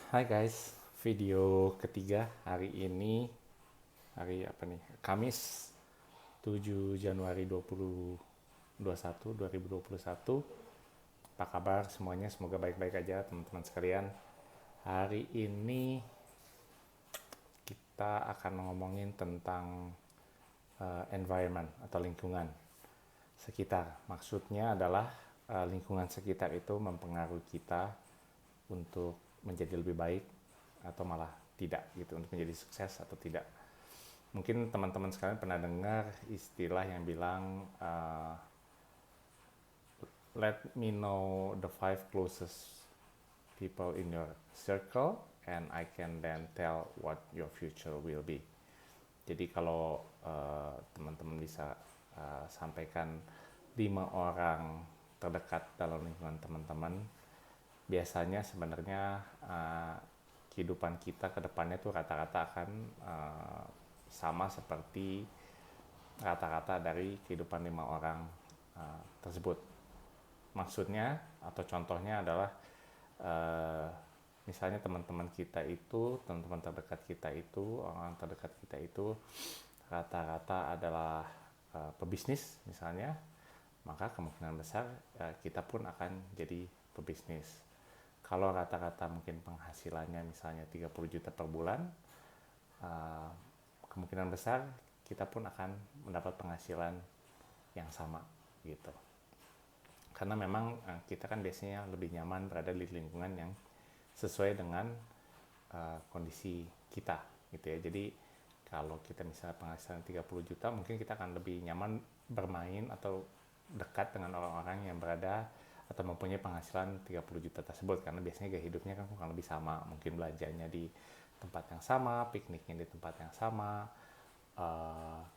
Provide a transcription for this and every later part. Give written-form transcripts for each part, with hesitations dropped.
Hai guys, video ketiga hari ini, hari apa nih? Kamis 7 Januari 2021. Apa kabar semuanya? Semoga baik-baik aja teman-teman sekalian. Hari ini kita akan ngomongin tentang environment atau lingkungan sekitar. Maksudnya adalah lingkungan sekitar itu mempengaruhi kita untuk menjadi lebih baik atau malah tidak gitu, untuk menjadi sukses atau tidak. Mungkin teman-teman sekalian pernah dengar istilah yang bilang let me know the five closest people in your circle and I can then tell what your future will be. Jadi kalau teman-teman bisa sampaikan 5 orang terdekat dalam lingkungan teman-teman, biasanya sebenarnya kehidupan kita ke depannya tuh rata-rata akan sama seperti rata-rata dari kehidupan 5 orang tersebut. Maksudnya atau contohnya adalah misalnya teman-teman kita itu, teman-teman terdekat kita itu, orang terdekat kita itu rata-rata adalah pebisnis misalnya, maka kemungkinan besar kita pun akan jadi pebisnis. Kalau rata-rata mungkin penghasilannya misalnya 30 juta per bulan, kemungkinan besar kita pun akan mendapat penghasilan yang sama gitu. Karena memang kita kan biasanya lebih nyaman berada di lingkungan yang sesuai dengan kondisi kita gitu ya. Jadi kalau kita misalnya penghasilan 30 juta, mungkin kita akan lebih nyaman bermain atau dekat dengan orang-orang yang berada atau mempunyai penghasilan 30 juta tersebut, karena biasanya gaya hidupnya kan kurang lebih sama, mungkin belanjanya di tempat yang sama, pikniknya di tempat yang sama,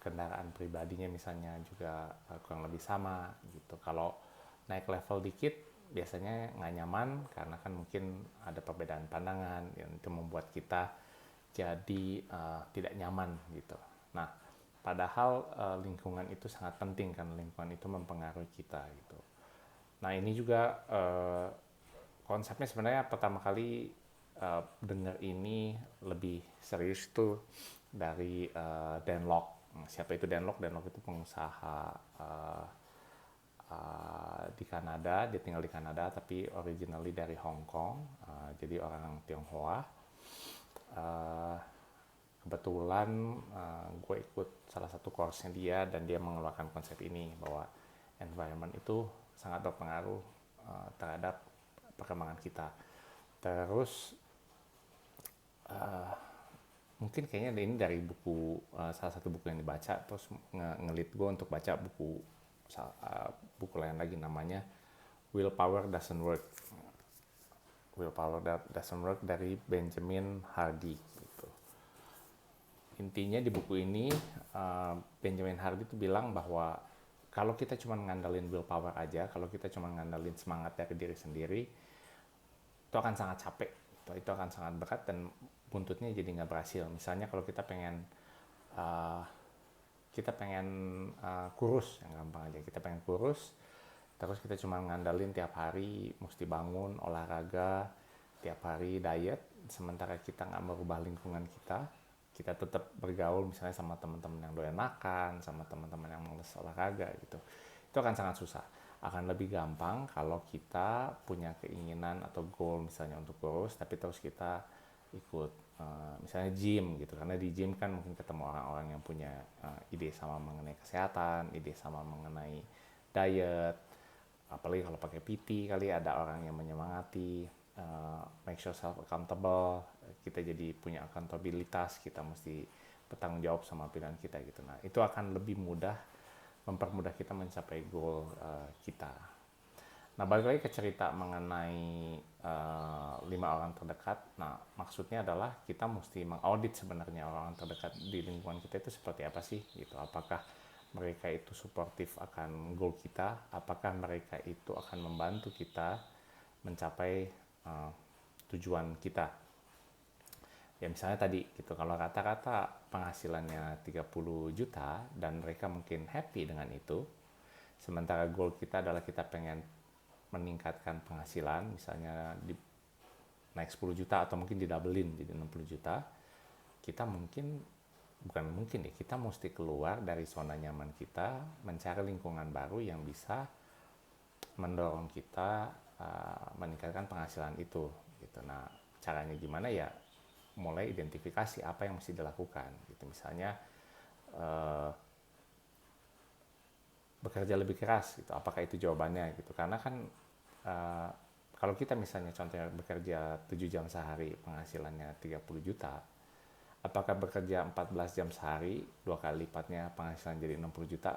kendaraan pribadinya misalnya juga kurang lebih sama gitu. Kalau naik level dikit biasanya nggak nyaman karena kan mungkin ada perbedaan pandangan yang itu membuat kita jadi tidak nyaman gitu. Nah, padahal lingkungan itu sangat penting kan, lingkungan itu mempengaruhi kita gitu. Nah, ini juga konsepnya sebenarnya pertama kali dengar ini lebih serius tuh dari Dan Lok. Siapa itu Dan Lok? Dan Lok itu pengusaha di Kanada. Dia tinggal di Kanada tapi originally dari Hong Kong, jadi orang Tionghoa. Uh, Kebetulan gue ikut salah satu course-nya dia dan dia mengeluarkan konsep ini bahwa environment itu sangat berpengaruh terhadap perkembangan kita. Terus uh, mungkin kayaknya ini dari buku, salah satu buku yang dibaca, terus ngelit gue untuk baca buku lain lagi namanya Willpower Doesn't Work. Willpower Doesn't Work dari Benjamin Hardy gitu. Intinya di buku ini Benjamin Hardy itu bilang bahwa kalau kita cuma ngandalin willpower aja, kalau kita cuma ngandalin semangat dari diri sendiri, itu akan sangat capek, itu akan sangat berat dan buntutnya jadi nggak berhasil. Misalnya kalau uh, kita pengen kurus, yang gampang aja, kita pengen kurus, terus kita cuma ngandalin tiap hari mesti bangun olahraga, tiap hari diet, sementara kita nggak merubah lingkungan kita tetap bergaul misalnya sama teman-teman yang doyan makan, sama teman-teman yang males olahraga gitu, itu akan sangat susah. Akan lebih gampang kalau kita punya keinginan atau goal misalnya untuk kurus, tapi terus kita ikut misalnya gym gitu, karena di gym kan mungkin ketemu orang-orang yang punya ide sama mengenai kesehatan, ide sama mengenai diet, apalagi kalau pakai PT kali ada orang yang menyemangati, make yourself accountable, kita jadi punya akuntabilitas, kita mesti bertanggung jawab sama pilihan kita gitu. Nah, itu akan lebih mudah mempermudah kita mencapai goal kita. Nah, balik lagi ke cerita mengenai 5 orang terdekat. Nah, maksudnya adalah kita mesti mengaudit sebenarnya orang terdekat di lingkungan kita itu seperti apa sih gitu. Apakah mereka itu suportif akan goal kita? Apakah mereka itu akan membantu kita mencapai tujuan kita? Ya misalnya tadi gitu, kalau rata-rata penghasilannya 30 juta dan mereka mungkin happy dengan itu, sementara goal kita adalah kita pengen meningkatkan penghasilan, misalnya naik 10 juta atau mungkin didabelin jadi 60 juta, kita kita mesti keluar dari zona nyaman kita, mencari lingkungan baru yang bisa mendorong kita meningkatkan penghasilan itu gitu. Nah, caranya gimana ya? Mulai identifikasi apa yang mesti dilakukan gitu. Misalnya bekerja lebih keras gitu. Apakah itu jawabannya gitu? Karena kan kalau kita misalnya contohnya bekerja 7 jam sehari penghasilannya 30 juta, apakah bekerja 14 jam sehari 2 kali lipatnya penghasilan jadi 60 juta?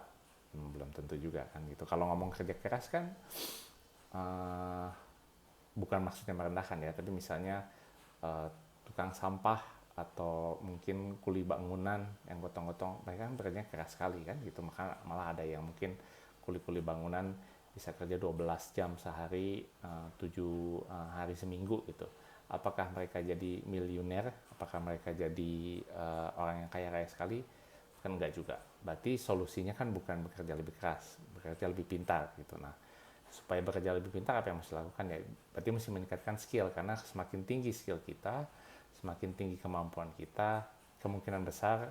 Belum tentu juga kan gitu. Kalau ngomong kerja keras kan bukan maksudnya merendahkan ya, tapi misalnya tukang sampah atau mungkin kuli bangunan yang gotong-gotong, mereka kan bekerja keras sekali kan gitu. Maka malah ada yang mungkin kuli-kuli bangunan bisa kerja 12 jam sehari, 7 hari seminggu gitu. Apakah mereka jadi miliuner? Apakah mereka jadi orang yang kaya-raya sekali? Kan enggak juga. Berarti solusinya kan bukan bekerja lebih keras, bekerja lebih pintar gitu. Nah, supaya bekerja lebih pintar apa yang mesti lakukan ya? Berarti mesti meningkatkan skill, karena semakin tinggi skill kita, semakin tinggi kemampuan kita, kemungkinan besar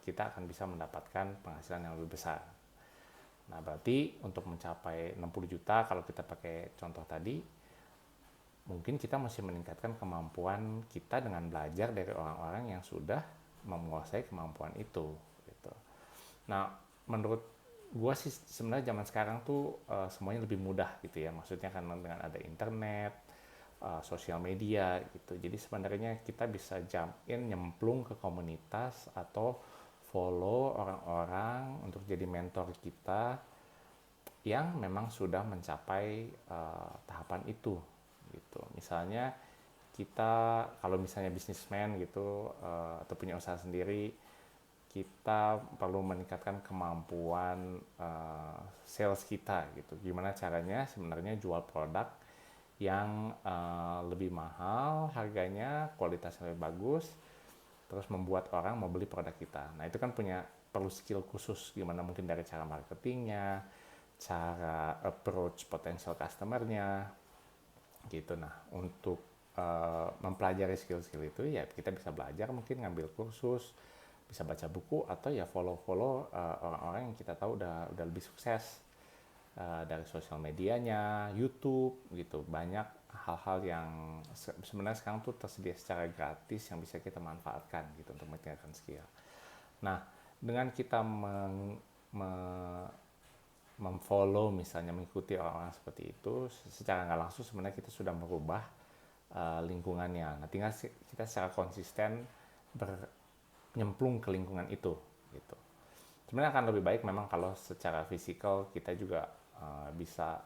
kita akan bisa mendapatkan penghasilan yang lebih besar. Nah, berarti untuk mencapai 60 juta kalau kita pakai contoh tadi, mungkin kita mesti meningkatkan kemampuan kita dengan belajar dari orang-orang yang sudah menguasai kemampuan itu gitu. Nah, menurut gue sih sebenarnya zaman sekarang tuh semuanya lebih mudah gitu ya, maksudnya karena dengan ada internet, sosial media gitu, jadi sebenarnya kita bisa jump in, nyemplung ke komunitas atau follow orang-orang untuk jadi mentor kita yang memang sudah mencapai tahapan itu gitu. Misalnya kita kalau misalnya bisnismen gitu atau punya usaha sendiri, kita perlu meningkatkan kemampuan sales kita gitu. Gimana caranya sebenarnya jual produk yang lebih mahal harganya, kualitasnya lebih bagus, terus membuat orang mau beli produk kita. Nah, itu kan perlu skill khusus, gimana mungkin dari cara marketingnya, cara approach potential customer-nya gitu. Nah, untuk mempelajari skill-skill itu ya kita bisa belajar, mungkin ngambil kursus, bisa baca buku, atau ya follow orang-orang yang kita tahu udah lebih sukses dari sosial medianya, YouTube gitu. Banyak hal-hal yang sebenarnya sekarang tuh tersedia secara gratis yang bisa kita manfaatkan gitu untuk meningkatkan skill. Nah, dengan kita memfollow misalnya, mengikuti orang-orang seperti itu, secara nggak langsung sebenarnya kita sudah merubah lingkungannya. Nah, tinggal kita secara konsisten nyemplung ke lingkungan itu gitu. Sebenarnya akan lebih baik memang kalau secara fisikal kita juga bisa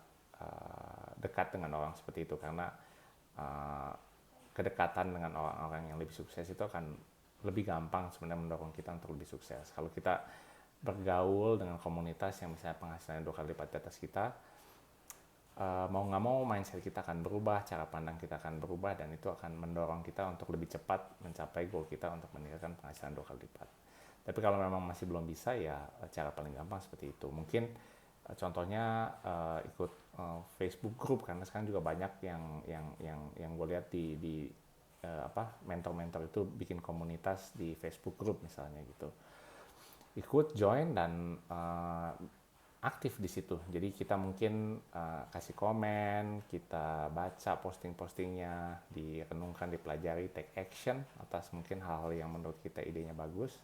dekat dengan orang seperti itu, karena kedekatan dengan orang-orang yang lebih sukses itu akan lebih gampang sebenarnya mendorong kita untuk lebih sukses. Kalau kita bergaul dengan komunitas yang misalnya penghasilannya 2 kali lipat di atas kita, mau nggak mau mindset kita akan berubah, cara pandang kita akan berubah, dan itu akan mendorong kita untuk lebih cepat mencapai goal kita untuk meningkatkan penghasilan 2 kali lipat. Tapi kalau memang masih belum bisa, ya cara paling gampang seperti itu. Mungkin contohnya ikut Facebook group, karena sekarang juga banyak yang gue lihat di mentor-mentor itu bikin komunitas di Facebook group misalnya gitu. Ikut join dan aktif di situ. Jadi kita mungkin kasih komen, kita baca posting-postingnya, direnungkan, dipelajari, take action atas mungkin hal-hal yang menurut kita idenya bagus,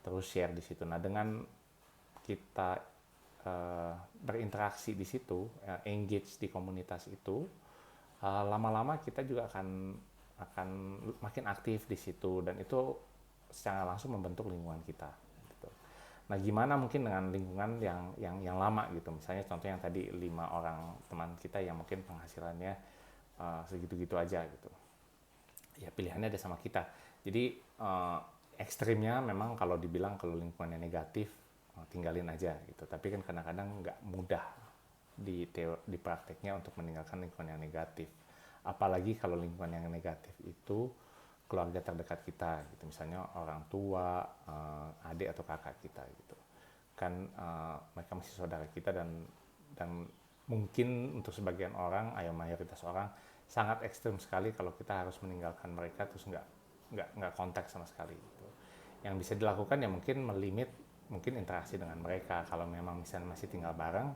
terus share di situ. Nah, dengan kita berinteraksi di situ, engage di komunitas itu, lama-lama kita juga akan makin aktif di situ, dan itu secara langsung membentuk lingkungan kita. Nah, gimana mungkin dengan lingkungan yang lama gitu, misalnya contoh yang tadi 5 orang teman kita yang mungkin penghasilannya segitu-gitu aja gitu, ya pilihannya ada sama kita. Jadi ekstrimnya memang kalau dibilang kalau lingkungannya negatif, tinggalin aja gitu, tapi kan kadang-kadang nggak mudah di prakteknya untuk meninggalkan lingkungan yang negatif, apalagi kalau lingkungan yang negatif itu keluarga terdekat kita gitu, misalnya orang tua, adik atau kakak kita gitu kan, mereka masih saudara kita, dan mungkin untuk sebagian orang, mayoritas orang sangat ekstrim sekali kalau kita harus meninggalkan mereka terus nggak kontak sama sekali gitu. Yang bisa dilakukan ya mungkin melimit mungkin interaksi dengan mereka. Kalau memang misalnya masih tinggal bareng,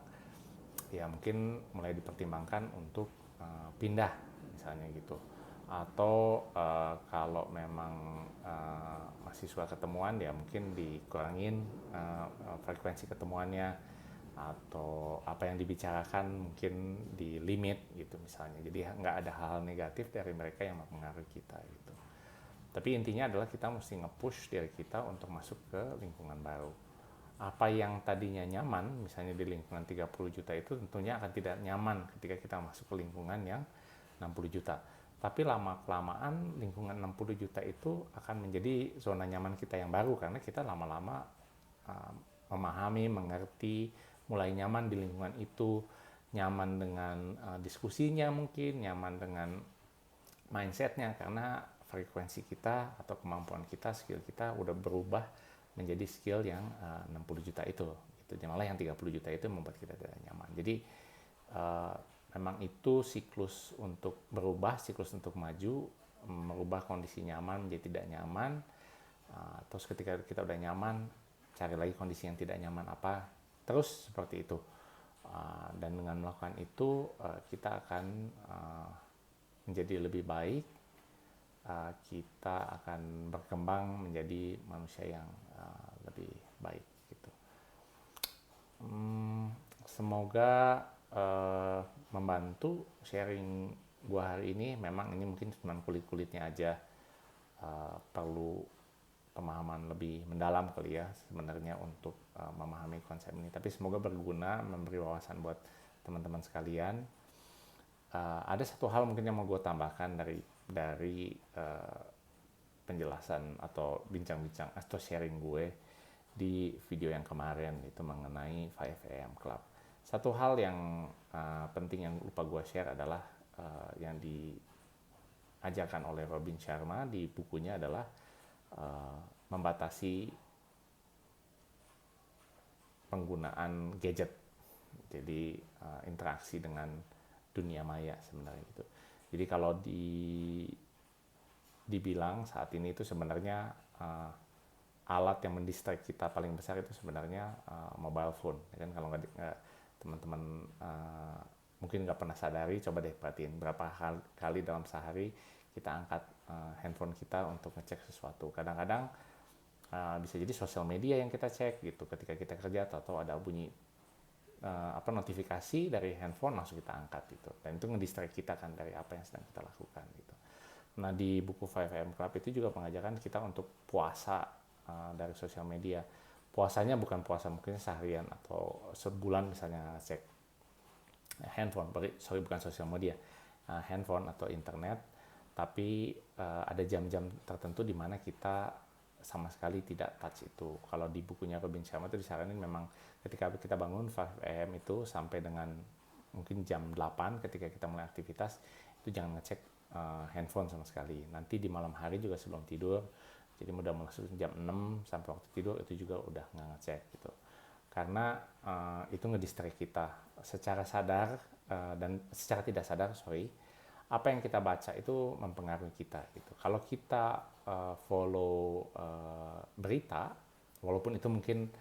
ya mungkin mulai dipertimbangkan untuk pindah misalnya gitu. Atau kalau memang masih suka ketemuan ya mungkin dikurangin frekuensi ketemuannya, atau apa yang dibicarakan mungkin di limit gitu misalnya. Jadi nggak ada hal negatif dari mereka yang mempengaruhi kita gitu. Tapi intinya adalah kita mesti nge-push diri kita untuk masuk ke lingkungan baru. Apa yang tadinya nyaman, misalnya di lingkungan 30 juta itu tentunya akan tidak nyaman ketika kita masuk ke lingkungan yang 60 juta. Tapi lama-kelamaan lingkungan 60 juta itu akan menjadi zona nyaman kita yang baru, karena kita lama-lama memahami, mengerti, mulai nyaman di lingkungan itu, nyaman dengan diskusinya mungkin, nyaman dengan mindsetnya, karena frekuensi kita atau kemampuan kita, skill kita udah berubah menjadi skill yang 60 juta itu. Malah yang 30 juta itu membuat kita tidak nyaman. Jadi memang itu siklus untuk berubah, siklus untuk maju, merubah kondisi nyaman menjadi tidak nyaman. Terus ketika kita udah nyaman, cari lagi kondisi yang tidak nyaman apa, terus seperti itu. Dan dengan melakukan itu kita akan menjadi lebih baik, kita akan berkembang menjadi manusia yang lebih baik gitu. Semoga membantu sharing gua hari ini. Memang ini mungkin cuma kulit-kulitnya aja, perlu pemahaman lebih mendalam kali ya sebenarnya untuk memahami konsep ini. Tapi semoga berguna, memberi wawasan buat teman-teman sekalian. Ada satu hal mungkin yang mau gue tambahkan dari penjelasan atau bincang-bincang atau sharing gue di video yang kemarin itu mengenai 5am Club. Satu hal yang penting yang lupa gue share adalah yang diajarkan oleh Robin Sharma di bukunya adalah membatasi penggunaan gadget. Jadi interaksi dengan dunia maya sebenarnya gitu. Jadi kalau dibilang saat ini itu sebenarnya alat yang mendistract kita paling besar itu sebenarnya mobile phone. Ya kan, kalau nggak teman-teman mungkin nggak pernah sadari, coba deh perhatiin berapa kali dalam sehari kita angkat handphone kita untuk ngecek sesuatu. Kadang-kadang bisa jadi sosial media yang kita cek gitu ketika kita kerja, atau ada bunyi notifikasi dari handphone langsung kita angkat gitu, dan itu ngedistract kita kan dari apa yang sedang kita lakukan gitu. Nah di buku 5am Club itu juga mengajarkan kita untuk puasa dari sosial media. Puasanya bukan puasa mungkin seharian atau sebulan misalnya cek handphone, bukan sosial media, handphone atau internet, tapi ada jam-jam tertentu di mana kita sama sekali tidak touch itu. Kalau di bukunya Robin Sharma itu disaranin memang ketika kita bangun 5am itu sampai dengan mungkin jam 8 ketika kita mulai aktivitas, itu jangan ngecek handphone sama sekali. Nanti di malam hari juga sebelum tidur, jadi udah masuk jam 6 sampai waktu tidur itu juga udah nggak ngecek gitu. Karena itu ngedistract kita secara sadar dan secara tidak sadar, apa yang kita baca itu mempengaruhi kita gitu. Kalau kita follow berita, walaupun itu mungkin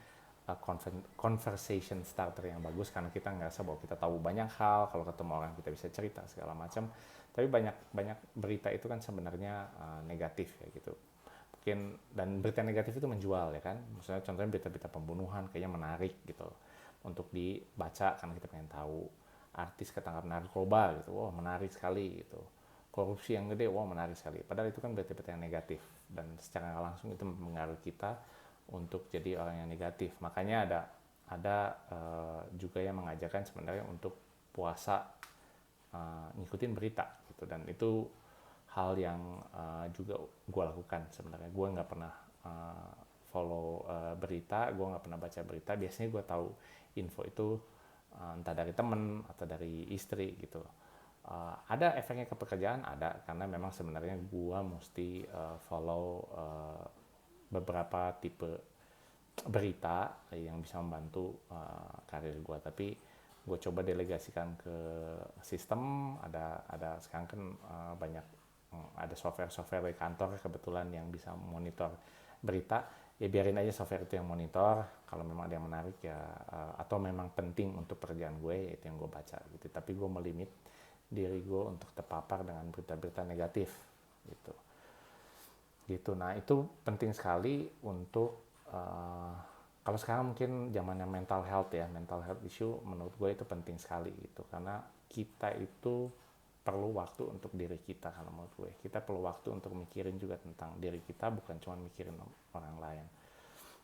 conversation starter yang bagus karena kita ngerasa bahwa kita tahu banyak hal, kalau ketemu orang kita bisa cerita segala macam, tapi banyak berita itu kan sebenarnya negatif ya gitu. Mungkin, dan berita negatif itu menjual ya kan, misalnya contohnya berita-berita pembunuhan kayaknya menarik gitu untuk dibaca karena kita pengen tahu. Artis ketangkap narkoba gitu, wah menarik sekali gitu. Korupsi yang gede, wah menarik sekali. Padahal itu kan berita-berita yang negatif, dan secara langsung itu mempengaruhi kita untuk jadi orang yang negatif. Makanya ada juga yang mengajarkan sebenarnya untuk puasa ngikutin berita gitu, dan itu hal yang juga gue lakukan sebenarnya. Gue nggak pernah follow berita, gue nggak pernah baca berita. Biasanya gue tahu info itu entah dari temen atau dari istri gitu. Ada efeknya ke pekerjaan, ada, karena memang sebenarnya gue mesti follow beberapa tipe berita yang bisa membantu karir gue. Tapi gue coba delegasikan ke sistem. Ada sekarang kan banyak ada software di kantor kebetulan yang bisa monitor berita. Ya biarin aja software itu yang monitor. Kalau memang ada yang menarik ya atau memang penting untuk pekerjaan gue, ya itu yang gue baca gitu. Tapi gue melimit diri gue untuk terpapar dengan berita-berita negatif gitu. Nah itu penting sekali untuk kalau sekarang mungkin zamannya mental health issue, menurut gue itu penting sekali gitu, karena kita itu perlu waktu untuk diri kita. Kalau menurut gue kita perlu waktu untuk mikirin juga tentang diri kita, bukan cuma mikirin orang lain.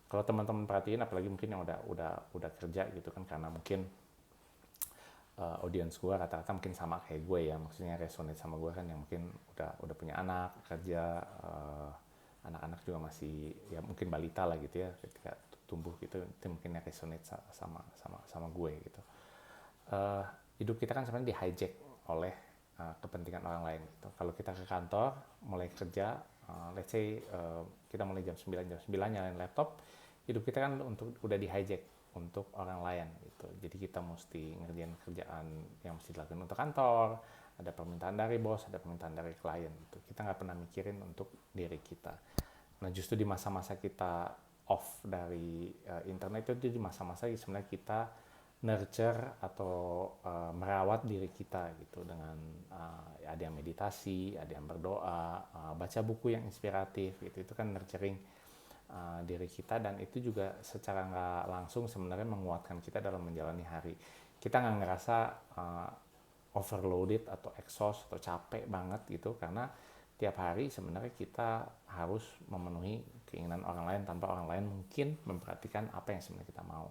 Kalau teman-teman perhatiin, apalagi mungkin yang udah kerja gitu kan, karena mungkin audiens gue rata-rata mungkin sama kayak gue ya, maksudnya resonate sama gue kan, yang mungkin udah punya anak, kerja, anak-anak juga masih ya mungkin balita lah gitu ya, ketika tumbuh gitu, itu mungkin resonate sama gue gitu. Hidup kita kan sebenarnya di-hijack oleh kepentingan orang lain gitu. Kalau kita ke kantor, mulai kerja, let's say kita mulai jam 9 nyalain laptop, hidup kita kan udah di-hijack untuk orang lain gitu. Jadi kita mesti ngerjain kerjaan yang mesti dilakukan untuk kantor, ada permintaan dari bos, ada permintaan dari klien gitu. Kita nggak pernah mikirin untuk diri kita. Nah justru di masa-masa kita off dari internet itu, di masa-masa sebenarnya kita nurture atau merawat diri kita gitu, dengan ada yang meditasi, ada yang berdoa, baca buku yang inspiratif gitu. Itu kan nurturing diri kita, dan itu juga secara nggak langsung sebenarnya menguatkan kita dalam menjalani hari. Kita nggak ngerasa overloaded atau exhaust atau capek banget gitu, karena tiap hari sebenarnya kita harus memenuhi keinginan orang lain tanpa orang lain mungkin memperhatikan apa yang sebenarnya kita mau.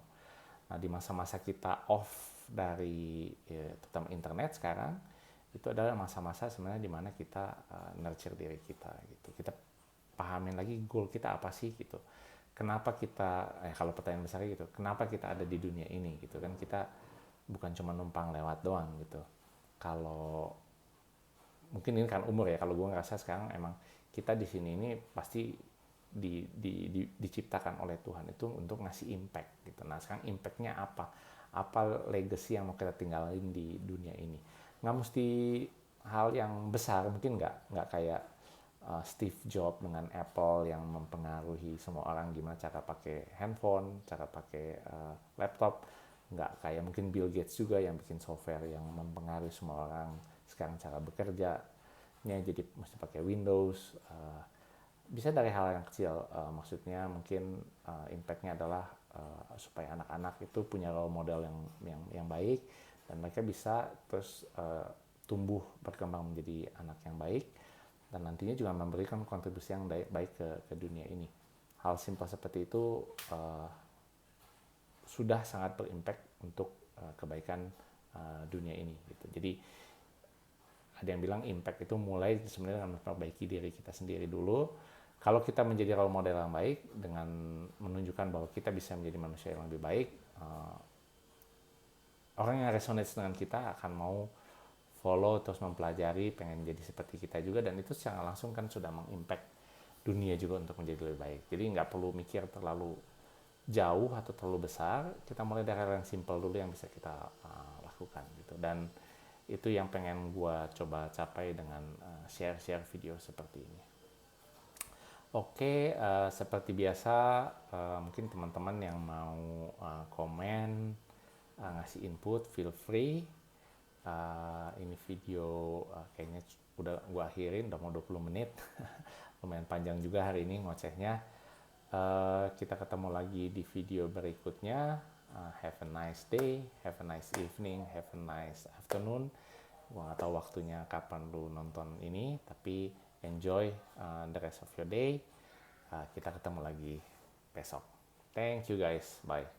Nah di masa-masa kita off dari terutama internet sekarang, itu adalah masa-masa sebenarnya dimana kita nurture diri kita gitu. Kita pahamin lagi goal kita apa sih gitu, kenapa kita kalau pertanyaan besar gitu, kenapa kita ada di dunia ini gitu kan. Kita bukan cuma numpang lewat doang gitu. Kalau mungkin ini kan umur ya, kalau gue ngerasa sekarang emang kita di sini ini pasti diciptakan oleh Tuhan itu untuk ngasih impact gitu. Nah sekarang impactnya apa legacy yang mau kita tinggalin di dunia ini. Nggak mesti hal yang besar, mungkin nggak kayak Steve Jobs dengan Apple yang mempengaruhi semua orang gimana cara pakai handphone, cara pakai laptop. Nggak kayak mungkin Bill Gates juga yang bikin software yang mempengaruhi semua orang sekarang cara bekerja. Jadi mesti pakai Windows. Bisa dari hal yang kecil, maksudnya mungkin impactnya adalah supaya anak-anak itu punya role model yang baik, dan mereka bisa terus tumbuh berkembang menjadi anak yang baik, dan nantinya juga memberikan kontribusi yang baik ke dunia ini. Hal simpel seperti itu sudah sangat berimpact untuk kebaikan dunia ini gitu. Jadi ada yang bilang impact itu mulai sebenarnya dengan memperbaiki diri kita sendiri dulu. Kalau kita menjadi role model yang baik dengan menunjukkan bahwa kita bisa menjadi manusia yang lebih baik, orang yang resonate dengan kita akan mau follow terus mempelajari, pengen jadi seperti kita juga, dan itu secara langsung kan sudah mengimpact dunia juga untuk menjadi lebih baik. Jadi nggak perlu mikir terlalu jauh atau terlalu besar, kita mulai dari hal yang simple dulu yang bisa kita lakukan gitu. Dan itu yang pengen gue coba capai dengan share-share video seperti ini. Oke, seperti biasa mungkin teman-teman yang mau komen, ngasih input, feel free. Ini video kayaknya udah gue akhirin, udah mau 20 menit. Lumayan panjang juga hari ini ngocehnya. Kita ketemu lagi di video berikutnya. Have a nice day, have a nice evening, have a nice afternoon. Gue gak tahu waktunya kapan lu nonton ini, tapi enjoy the rest of your day. Kita ketemu lagi besok. Thank you guys, bye.